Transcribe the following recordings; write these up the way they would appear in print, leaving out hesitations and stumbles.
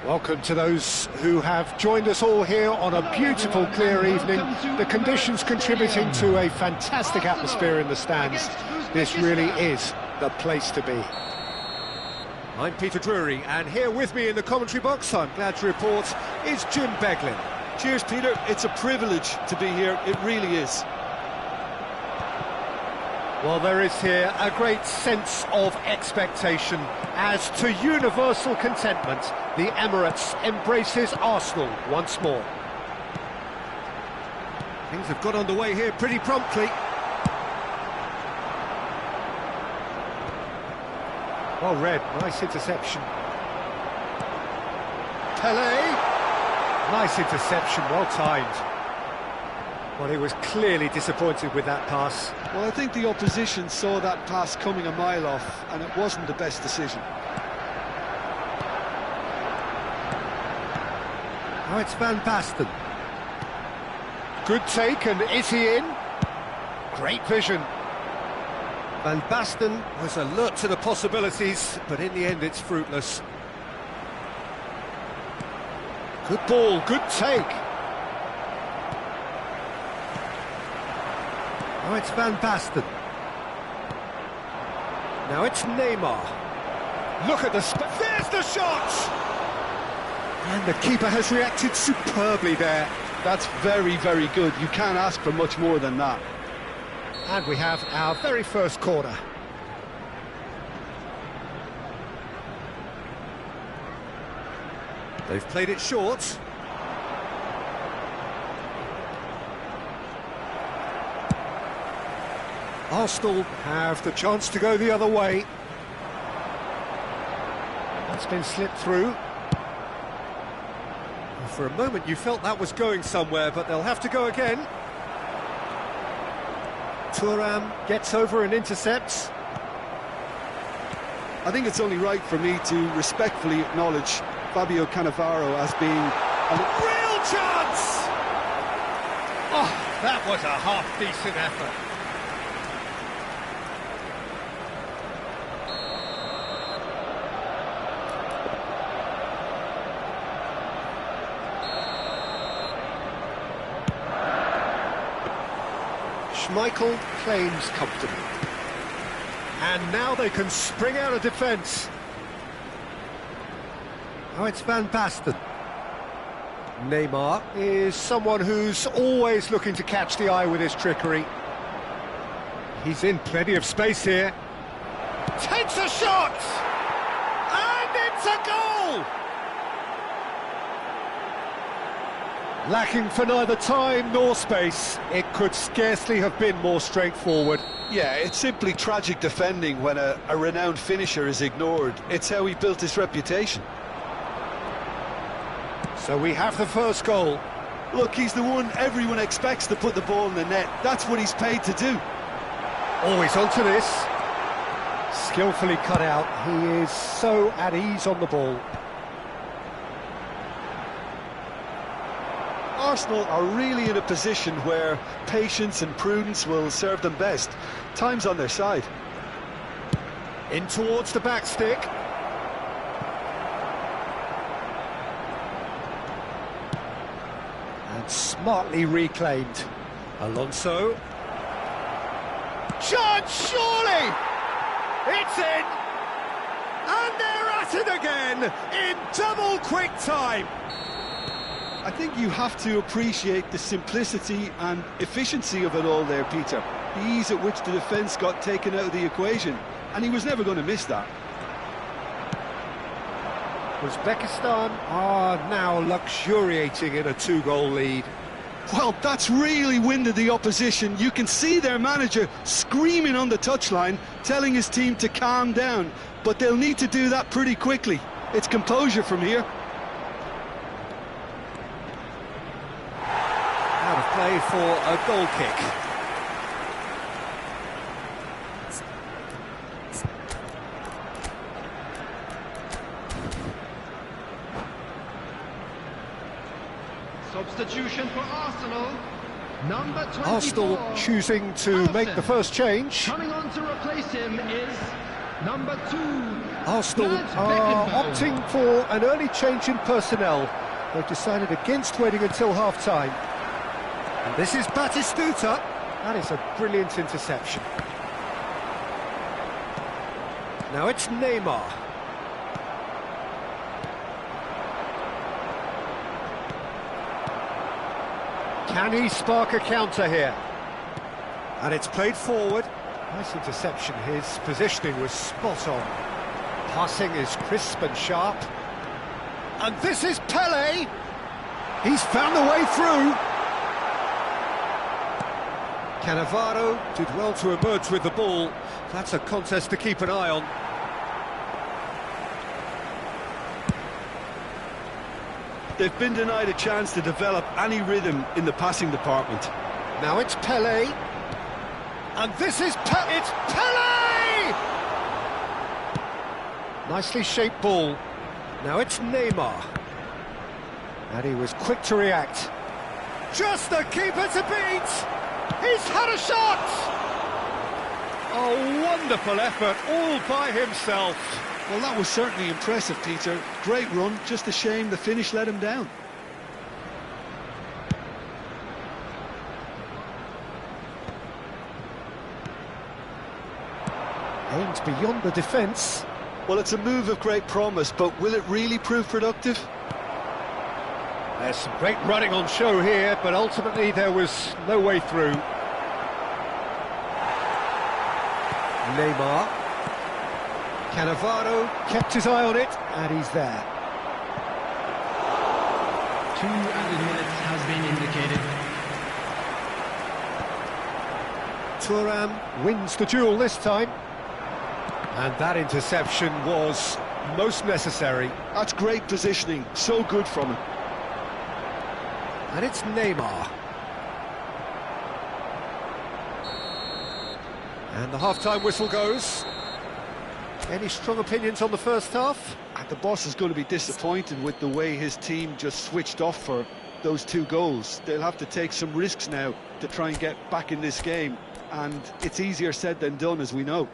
Welcome to those who have joined us all here on a beautiful, clear evening. The conditions contributing to a fantastic atmosphere in the stands. This really is the place to be. I'm Peter Drury, and here with me in the commentary box, I'm glad to report, is Jim Beglin. Cheers, Peter. It's a privilege to be here. It really is. Well, there is here a great sense of expectation as to universal contentment. The Emirates embraces Arsenal once more. Things have got underway here pretty promptly. Well read, nice interception. Pelé! Nice interception, well timed. Well, he was clearly disappointed with that pass. Well, I think the opposition saw that pass coming a mile off, and it wasn't the best decision. Now it's Van Basten. Good take, and is he in? Great vision. Van Basten was alert to the possibilities, but in the end it's fruitless. Good ball, good take. Now it's Van Basten. Now it's Neymar. Look at the there's the shot! And the keeper has reacted superbly there. That's very, very good. You can't ask for much more than that. And we have our very first corner. They've played it short. Arsenal have the chance to go the other way. That's been slipped through. For a moment you felt that was going somewhere, but they'll have to go again. Thuram gets over and intercepts. I think it's only right for me to respectfully acknowledge Fabio Cannavaro as being a real chance! Oh, that was a half-decent effort. Schmeichel claims comfortably. And now they can spring out of defence. Now it's Van Basten. Neymar is someone who's always looking to catch the eye with his trickery. He's in plenty of space here. Takes a shot! And it's a goal! Lacking for neither time nor space, it could scarcely have been more straightforward. Yeah, it's simply tragic defending when a renowned finisher is ignored. It's how he built his reputation. So we have the first goal. Look, he's the one everyone expects to put the ball in the net. That's what he's paid to do. Always onto this. Skillfully cut out. He is so at ease on the ball. Arsenal are really in a position where patience and prudence will serve them best. Time's on their side. In towards the back stick. And smartly reclaimed. Alonso. Chance, surely! It's in! And they're at it again in double quick time! I think you have to appreciate the simplicity and efficiency of it all there, Peter. The ease at which the defence got taken out of the equation, and he was never going to miss that. Uzbekistan are now luxuriating in a two-goal lead. Well, that's really winded the opposition. You can see their manager screaming on the touchline, telling his team to calm down, but they'll need to do that pretty quickly. It's composure from here. Out of play for a goal kick. Substitution for Arsenal. Number 24. Arsenal choosing to make the first change. Coming on to replace him is number 2. Arsenal are opting for an early change in personnel. They've decided against waiting until half-time. And this is Batistuta. That is a brilliant interception. Now it's Neymar. Can he spark a counter here? And it's played forward. Nice interception. His positioning was spot on. Passing is crisp and sharp. And this is Pele. He's found the way through. Cannavaro did well to emerge with the ball. That's a contest to keep an eye on. They've been denied a chance to develop any rhythm in the passing department. Now it's Pele. And this is Pele. It's Pele! Nicely shaped ball. Now it's Neymar. And he was quick to react. Just the keeper to beat! He's had a shot! A wonderful effort, all by himself. Well, that was certainly impressive, Peter. Great run, just a shame the finish let him down. Aims beyond the defence. Well, it's a move of great promise, but will it really prove productive? There's some great running on show here, but ultimately there was no way through. Neymar. Cannavaro kept his eye on it, and he's there. 2 added minutes has been indicated. Thuram wins the duel this time. And that interception was most necessary. That's great positioning, so good from him. And it's Neymar. And the half-time whistle goes. Any strong opinions on the first half? And the boss is going to be disappointed with the way his team just switched off for those 2 goals. They'll have to take some risks now to try and get back in this game. And it's easier said than done, as we know.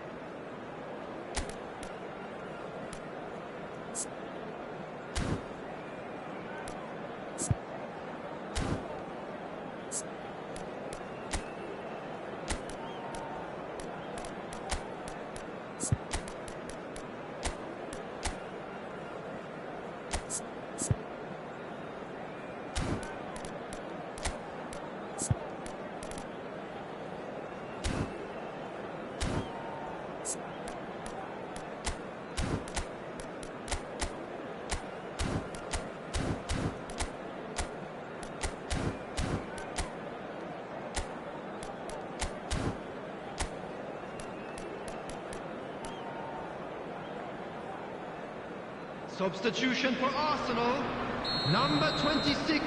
Substitution for Arsenal, number 26.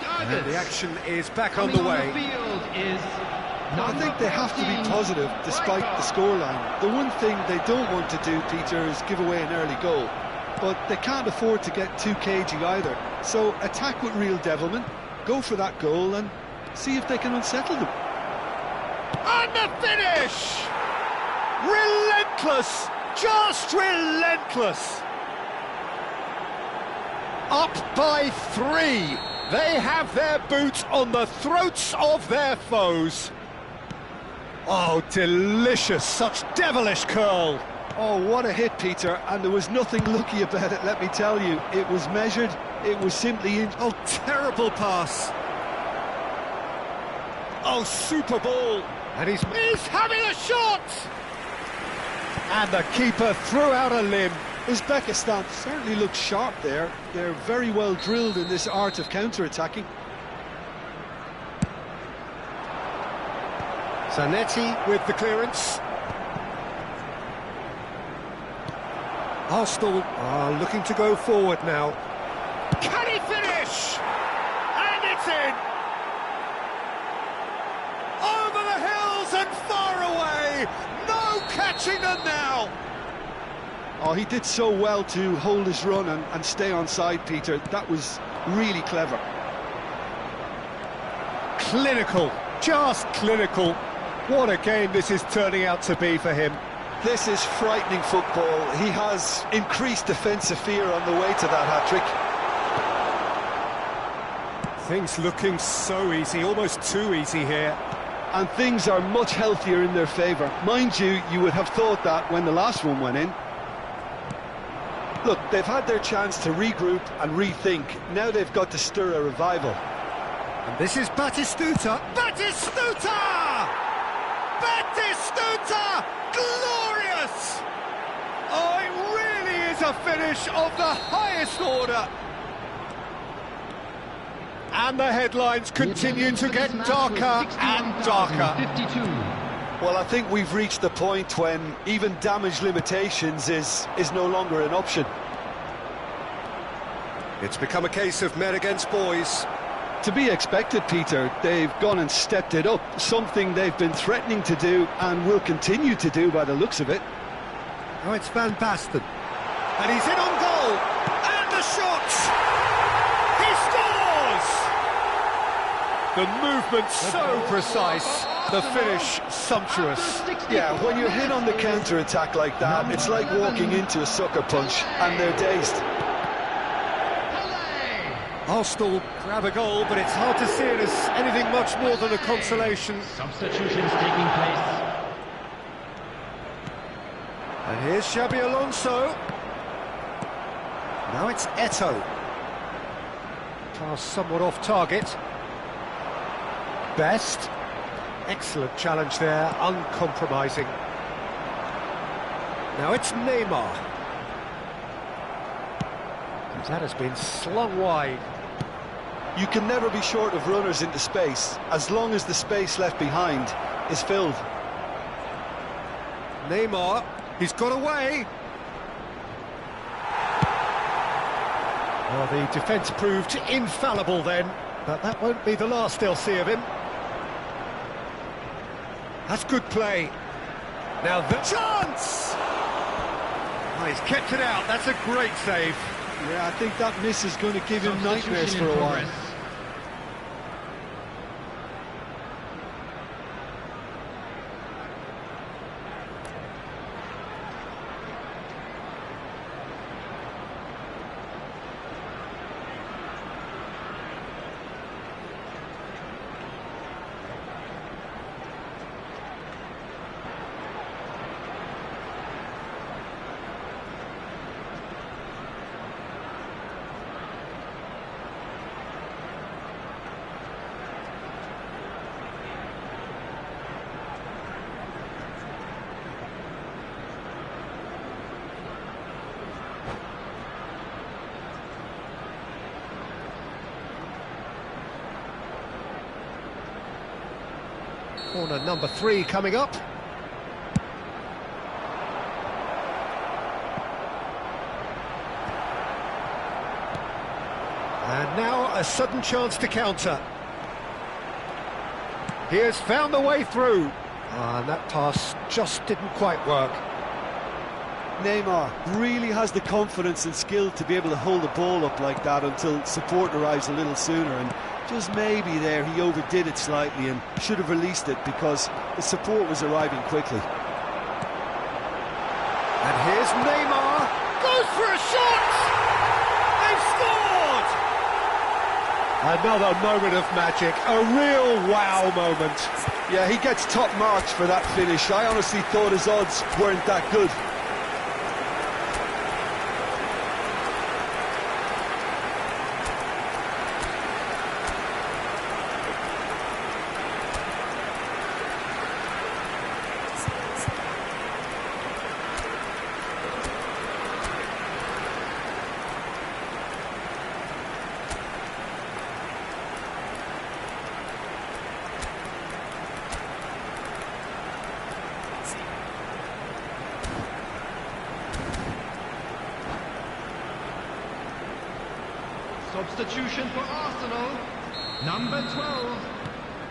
And the action is back on the way. Field is I think they have to be positive despite the scoreline. The one thing they don't want to do, Peter, is give away an early goal. But they can't afford to get too cagey either. So attack with real devilment, go for that goal and see if they can unsettle them. And the finish! Relentless! Just relentless! Up by 3. They have their boot on the throats of their foes. Oh, delicious, such devilish curl. Oh, what a hit, Peter, and there was nothing lucky about it, let me tell you. It was measured, it was simply in... Oh, terrible pass. Oh, super ball. And he's having a shot! And the keeper threw out a limb. Uzbekistan certainly looks sharp there. They're very well drilled in this art of counter-attacking. Zanetti with the clearance. Arsenal are looking to go forward now. Can he finish? And it's in! Over the hills and far away! No catching them now! Oh, he did so well to hold his run and stay on side, Peter. That was really clever. Clinical, just clinical. What a game this is turning out to be for him. This is frightening football. He has increased defensive fear on the way to that hat-trick. Things looking so easy, almost too easy here. And things are much healthier in their favour. Mind you, you would have thought that when the last one went in. Look, they've had their chance to regroup and rethink. Now they've got to stir a revival. And this is Batistuta. Batistuta! Batistuta! Glorious! Oh, it really is a finish of the highest order. And the headlines continue to get darker and darker. 52. Well, I think we've reached the point when even damage limitations is no longer an option. It's become a case of men against boys. To be expected, Peter. They've gone and stepped it up, something they've been threatening to do and will continue to do by the looks of it. Oh, it's Van Basten. And he's in on goal. And the shot! He scores! The movement so precise, the finish sumptuous. Yeah, when you're hit on the counter-attack like that, it's like walking into a sucker punch and they're dazed. Arsenal grab a goal, but it's hard to see it as anything much more than a consolation. Substitutions taking place. And here's Xabi Alonso. Now it's Eto'o. Pass somewhat off target. Best. Excellent challenge there, uncompromising. Now it's Neymar. And that has been slung wide. You can never be short of runners into space, as long as the space left behind is filled. Neymar, he's got away. Well, the defence proved infallible then, but that won't be the last they'll see of him. That's good play. Now the chance! Oh, he's kept it out, that's a great save. Yeah, I think that miss is going to give him nightmares for a while. Corner number 3 coming up. And now a sudden chance to counter. He has found the way through. And that pass just didn't quite work. Neymar really has the confidence and skill to be able to hold the ball up like that until support arrives a little sooner, and just maybe there he overdid it slightly and should have released it because the support was arriving quickly. And here's Neymar, goes for a shot! They've scored! Another moment of magic, a real wow moment. Yeah, he gets top marks for that finish. I honestly thought his odds weren't that good. Substitution for Arsenal, number 12.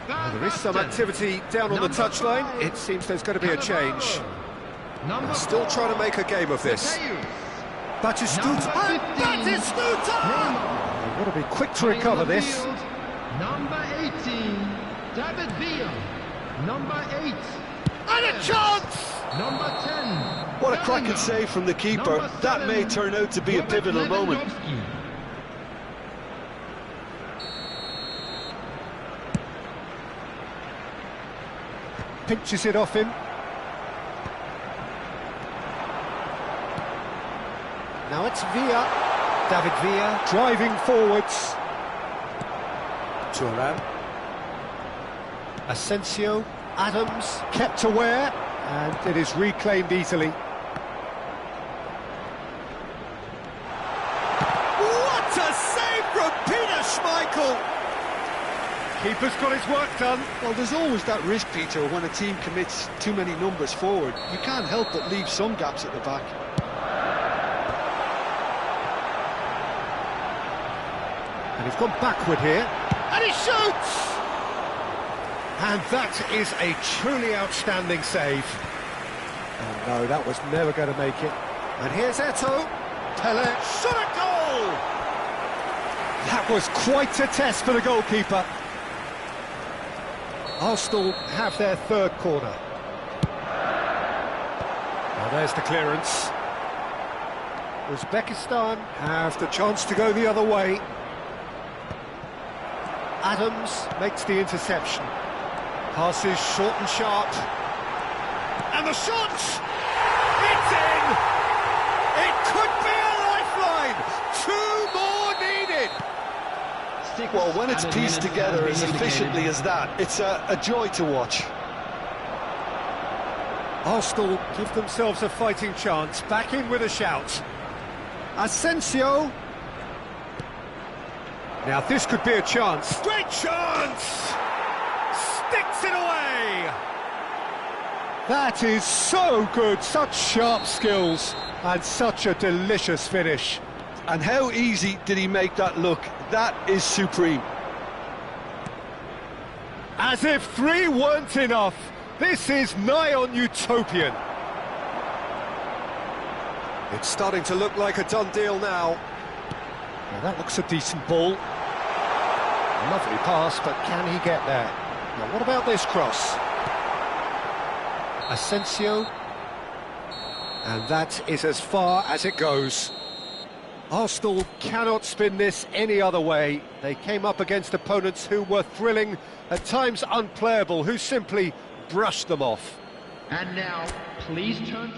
Well, there is some activity down on the touchline. It seems there's going to be a change. Number Still trying to make a game of this. Batistuta! Batistuta! They've got to be quick to recover this. Number 18, David Villa. Number 8. And a chance! Number 10. What a cracking Bellingham. save from the keeper. Number That may 7, turn out to be a Robert pivotal moment. Lewandowski. Pinches it off him. Now it's Villa. David Villa driving forwards. Thuram. Asensio. Adams kept aware, and it is reclaimed easily. What a save from Peter Schmeichel! Keeper's got his work done. Well, there's always that risk, Peter, when a team commits too many numbers forward. You can't help but leave some gaps at the back. And he's gone backward here. And he shoots! And that is a truly outstanding save. Oh no, that was never going to make it. And here's Eto'o. Pele shot a goal! That was quite a test for the goalkeeper. Arsenal have their third corner. Now there's the clearance. Uzbekistan have the chance to go the other way. Adams makes the interception. Passes short and sharp. And the shot! It's in! It could be a lifeline! 2 more needed! Well, when it's pieced together as efficiently as that, it's a joy to watch. Arsenal give themselves a fighting chance. Back in with a shout. Asensio. Now this could be a chance. Great chance! Sticks it away! That is so good, such sharp skills, and such a delicious finish. And how easy did he make that look? That is supreme. As if 3 weren't enough, this is nigh on utopian. It's starting to look like a done deal now. Now that looks a decent ball. Lovely pass, but can he get there? Now what about this cross? Asensio. And that is as far as it goes. Arsenal cannot spin this any other way. They came up against opponents who were thrilling, at times unplayable, who simply brushed them off. And now, please turn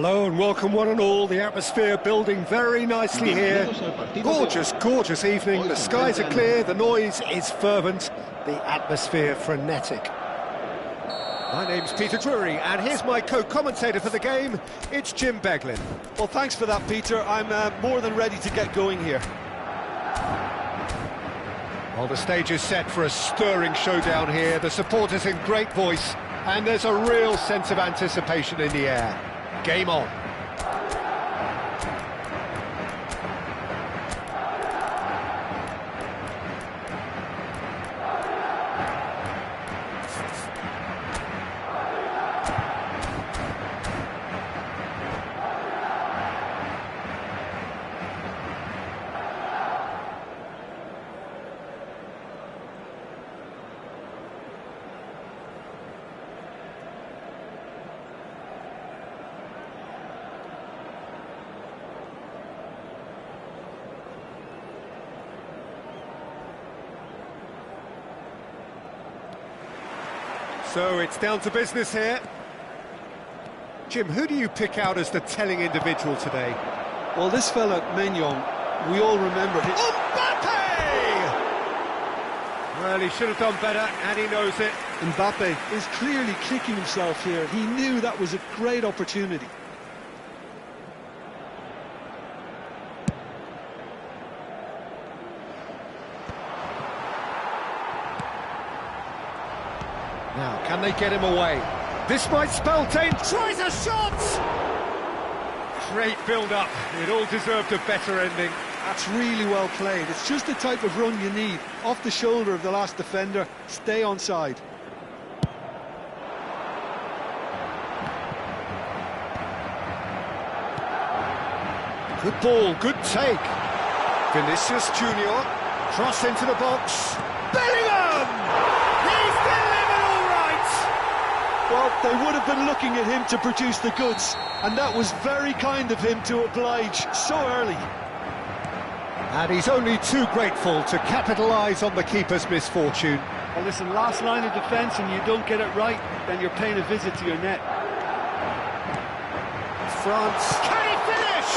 Hello and welcome one and all. The atmosphere building very nicely here. Gorgeous, gorgeous evening. The skies are clear, the noise is fervent, the atmosphere frenetic. My name's Peter Drury, and here's my co-commentator for the game. It's Jim Beglin. Well, thanks for that, Peter. I'm more than ready to get going here. Well, the stage is set for a stirring showdown here. The supporters in great voice, and there's a real sense of anticipation in the air. Game on. So it's down to business here. Jim, who do you pick out as the telling individual today? Well, this fella, Maignan, we all remember him. Mbappe! Well, he should have done better, and he knows it. Mbappe is clearly kicking himself here. He knew that was a great opportunity. Now, can they get him away? This might spell danger. Tries a shot! Great build-up. It all deserved a better ending. That's really well played. It's just the type of run you need. Off the shoulder of the last defender, stay onside. Good ball, good take. Vinicius Junior, cross into the box. Bellingham! He's delivered all right! Well, they would have been looking at him to produce the goods, and that was very kind of him to oblige so early. And he's only too grateful to capitalise on the keeper's misfortune. Well, listen, last line of defence and you don't get it right, then you're paying a visit to your net. France. Can he finish?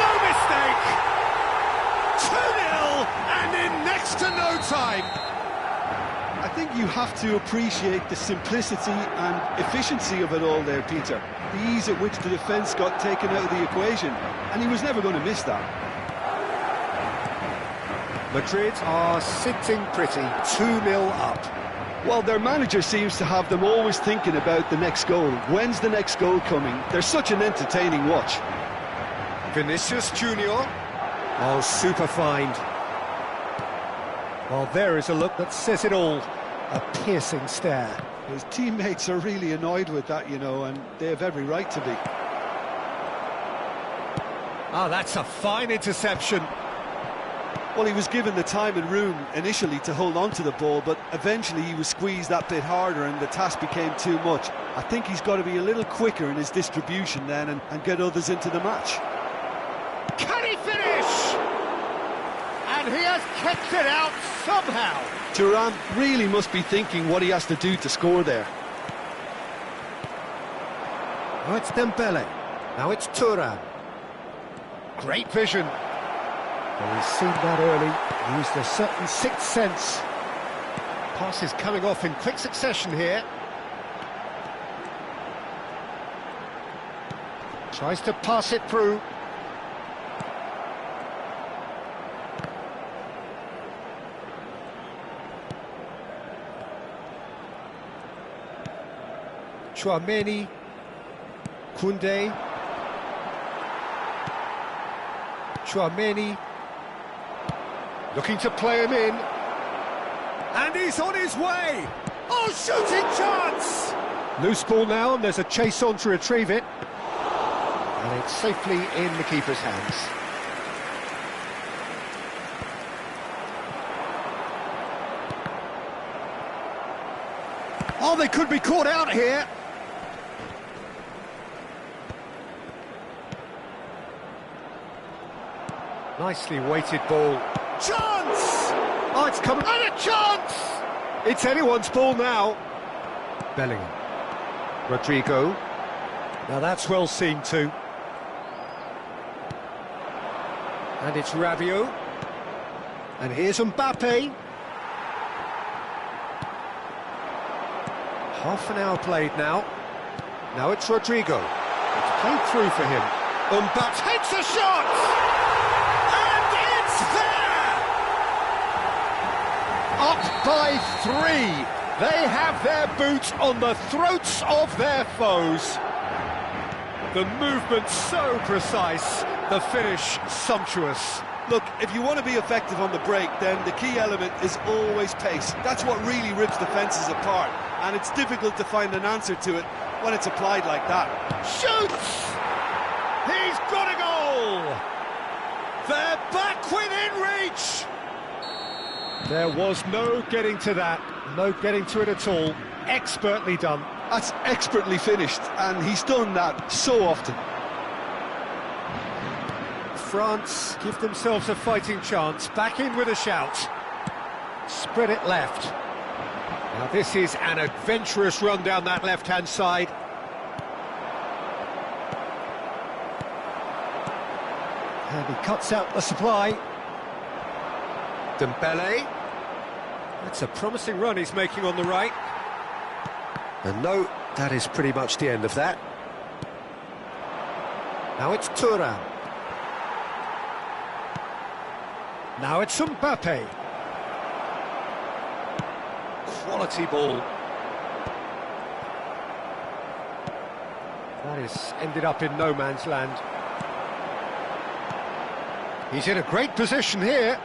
No mistake! 2-0 and in next to no time. I think you have to appreciate the simplicity and efficiency of it all there, Peter. The ease at which the defence got taken out of the equation, and he was never going to miss that. Madrid are sitting pretty, 2-0 up. Well, their manager seems to have them always thinking about the next goal. When's the next goal coming? They're such an entertaining watch. Vinicius Junior. Oh, super find. Well, there is a look that says it all. A piercing stare. His teammates are really annoyed with that, you know, and they have every right to be. Ah, that's a fine interception. Well, he was given the time and room initially to hold on to the ball, but eventually he was squeezed that bit harder and the task became too much. I think he's got to be a little quicker in his distribution then and get others into the match. Can he finish? And he has kept it out somehow. Thuram really must be thinking what he has to do to score there. Oh, it's Dembele. Now it's Thuram. Great vision. Well, he's seen that early, used a certain sixth sense. Pass is coming off in quick succession here. Tries to pass it through. Chouameni, Koundé, Chouameni, looking to play him in, and he's on his way. Oh, shooting chance! Loose ball now, and there's a chase on to retrieve it, and it's safely in the keeper's hands. Oh, they could be caught out here. Nicely weighted ball. Chance! Oh, it's coming. And a chance! It's anyone's ball now. Bellingham. Rodrigo. Now that's well seen too. And it's Rabiot. And here's Mbappe. Half an hour played now. Now it's Rodrigo. It's played through for him. Mbappe takes a shot! And it's there! Up by 3. They have their boot on the throats of their foes. The movement so precise, the finish sumptuous. Look, if you want to be effective on the break, then the key element is always pace. That's what really rips defences apart, and it's difficult to find an answer to it when it's applied like that. Shoots! He's got a goal! They're back within reach! There was no getting to that, no getting to it at all. Expertly done. That's expertly finished, and he's done that so often. France give themselves a fighting chance, back in with a shout. Spread it left. Now this is an adventurous run down that left-hand side. And he cuts out the supply. Dembele. That's a promising run he's making on the right. And no, that is pretty much the end of that. Now it's Thuram. Now it's Mbappe. Quality ball. That is ended up in no man's land. He's in a great position here.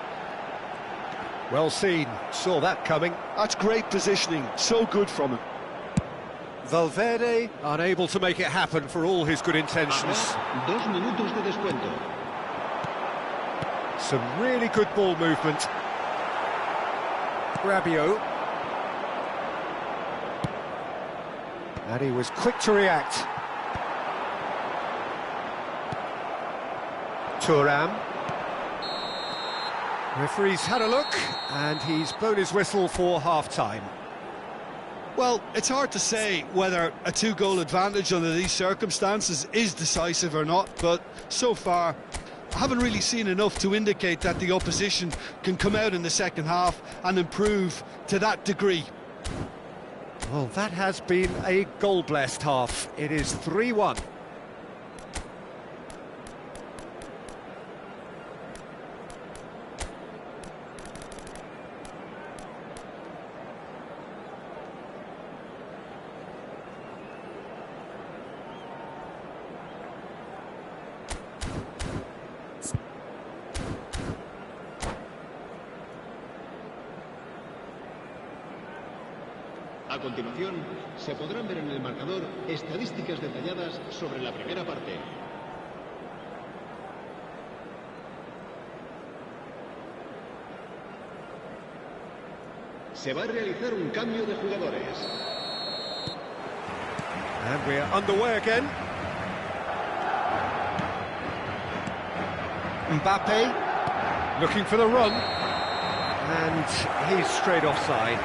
Well seen, saw that coming. That's great positioning, so good from him. Valverde unable to make it happen for all his good intentions. 2 minutos de descuento. Some really good ball movement. Rabiot. And he was quick to react. Thuram. Referee's had a look, and he's blown his whistle for half-time. Well, it's hard to say whether a 2-goal advantage under these circumstances is decisive or not, but so far I haven't really seen enough to indicate that the opposition can come out in the second half and improve to that degree. Well, that has been a goal-blessed half. It is 3-1. A continuación, se podrán ver en el marcador estadísticas detalladas sobre la primera parte. Se va a realizar un cambio de jugadores. And we're underway again. Mbappe looking for the run. And he's straight offside.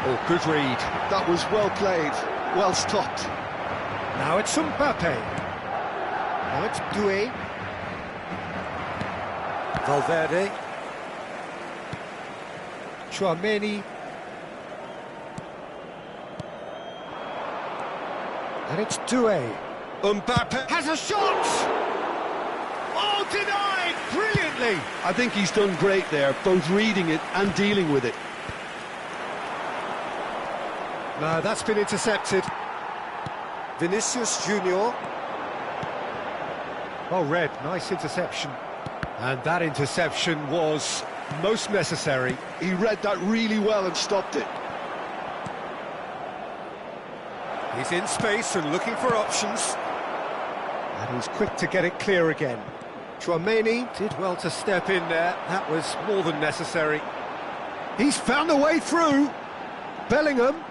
Oh, good read. That was well played, well stopped. Now it's Mbappe. Now it's Doué. Valverde. Chouameni. And it's Doué. Mbappe has a shot! Oh, denied! Brilliantly! I think he's done great there, both reading it and dealing with it. No, that's been intercepted. Vinicius Junior. Oh, Red, nice interception. And that interception was most necessary. He read that really well and stopped it. He's in space and looking for options. And he's quick to get it clear again. Chouameni did well to step in there. That was more than necessary. He's found a way through. Bellingham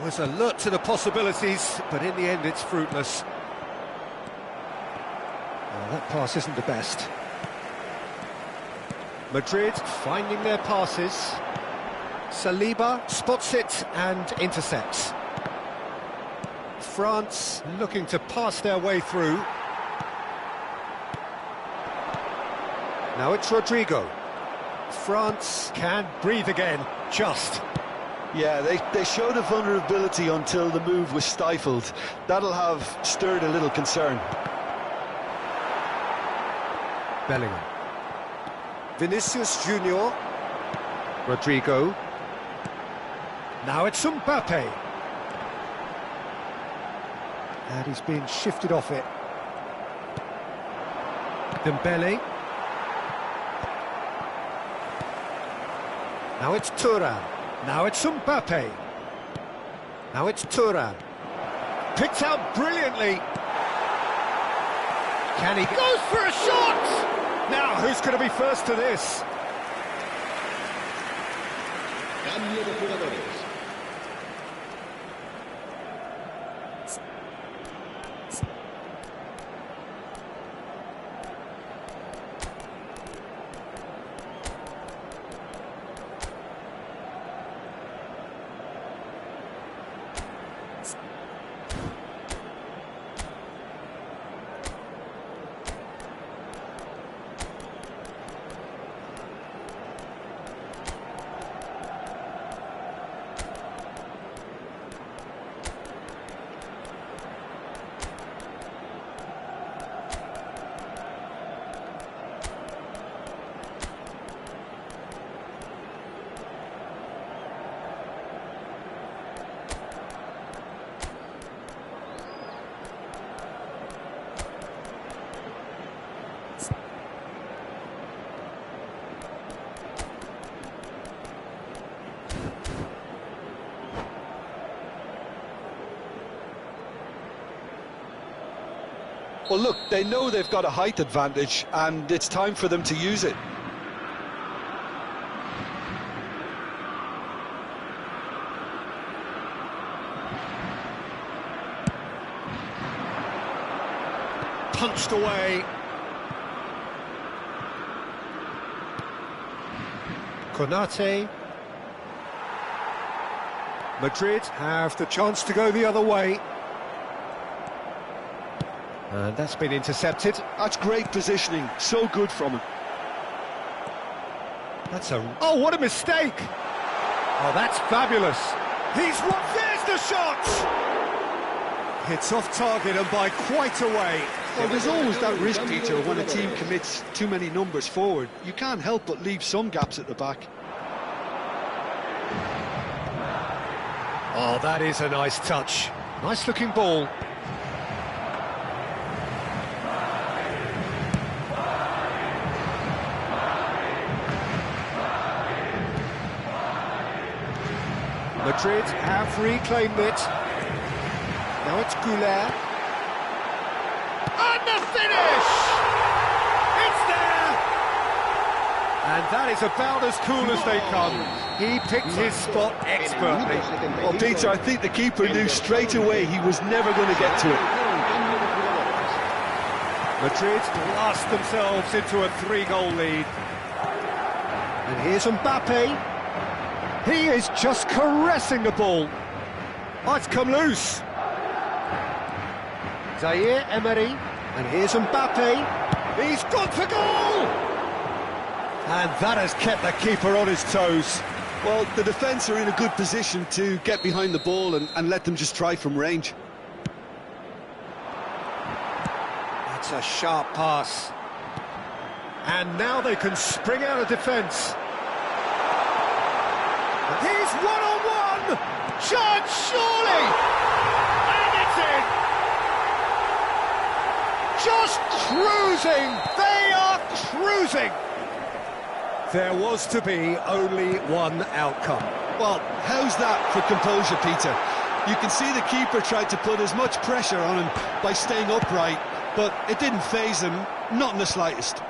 was alert to the possibilities, but in the end it's fruitless. Well, that pass isn't the best. Madrid finding their passes. Saliba spots it and intercepts. France looking to pass their way through. Now it's Rodrigo. France can breathe again, just. Yeah, they showed a vulnerability until the move was stifled. That'll have stirred a little concern. Bellingham. Vinicius Junior. Rodrigo. Now it's Mbappe. And he's been shifted off it. Dembele. Now it's Thuram. Now it's Mbappe. Now it's Thuram. Picked out brilliantly. Can he... Goes for a shot! Now, who's going to be first to this? Cambio de jugadores. Well, look, they know they've got a height advantage, and it's time for them to use it. Punched away. Konate. Madrid have the chance to go the other way. And that's been intercepted. That's great positioning, so good from him. That's a... Oh, what a mistake! Oh, that's fabulous. He's... There's the shot! It's off target and by quite a way. Well, there's always that risk, Peter, when a team commits too many numbers forward. You can't help but leave some gaps at the back. Oh, that is a nice touch. Nice looking ball. Madrid have reclaimed it. Now it's Goulet. And the finish! It's there! And that is about as cool as they come. He picked his spot expertly. Well, Peter, I think the keeper knew straight away he was never going to get to it. Madrid blast themselves into a 3-goal lead. And here's Mbappe. He is just caressing the ball. Oh, it's come loose. Zaire Emery. And here's Mbappe. He's gone for goal! And that has kept the keeper on his toes. Well, the defence are in a good position to get behind the ball and let them just try from range. That's a sharp pass. And now they can spring out of defence. He's one-on-one! Chance, surely! And it's in! Just cruising! They are cruising! There was to be only one outcome. Well, how's that for composure, Peter? You can see the keeper tried to put as much pressure on him by staying upright, but it didn't faze him, not in the slightest.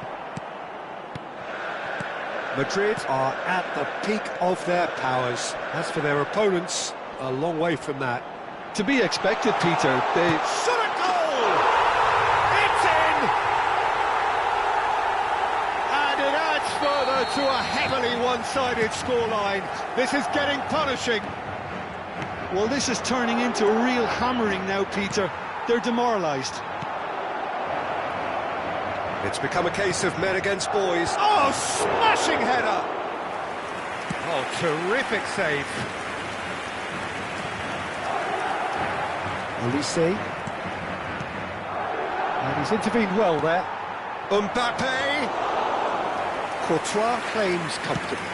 Madrid are at the peak of their powers. As for their opponents, a long way from that. To be expected, Peter. They... Shot a goal! It's in! to a heavily one-sided scoreline. This is getting punishing. Well, this is turning into a real hammering now, Peter. They're demoralised. It's become a case of men against boys. Oh, smashing header! Oh, terrific save. Olise. And he's intervened well there. Mbappe. Courtois claims comfortably.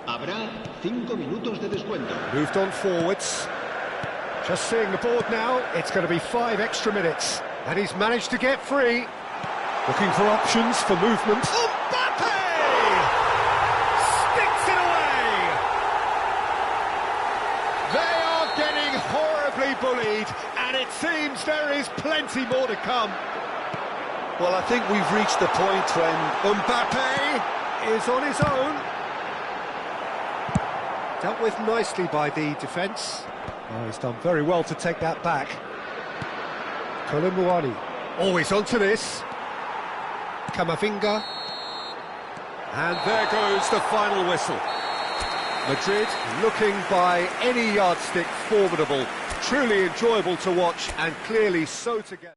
Habrá 5 minutos de descuento. Moved on forwards. Just seeing the board now, it's going to be 5 extra minutes. And he's managed to get free. Looking for options for movement. Mbappe! Sticks it away! They are getting horribly bullied, and it seems there is plenty more to come. Well, I think we've reached the point when Mbappe is on his own. Dealt with nicely by the defence. Oh, he's done very well to take that back. Kolomuani. Always onto this. Kamavinga. And there goes the final whistle. Madrid looking by any yardstick formidable. Truly enjoyable to watch and clearly so together.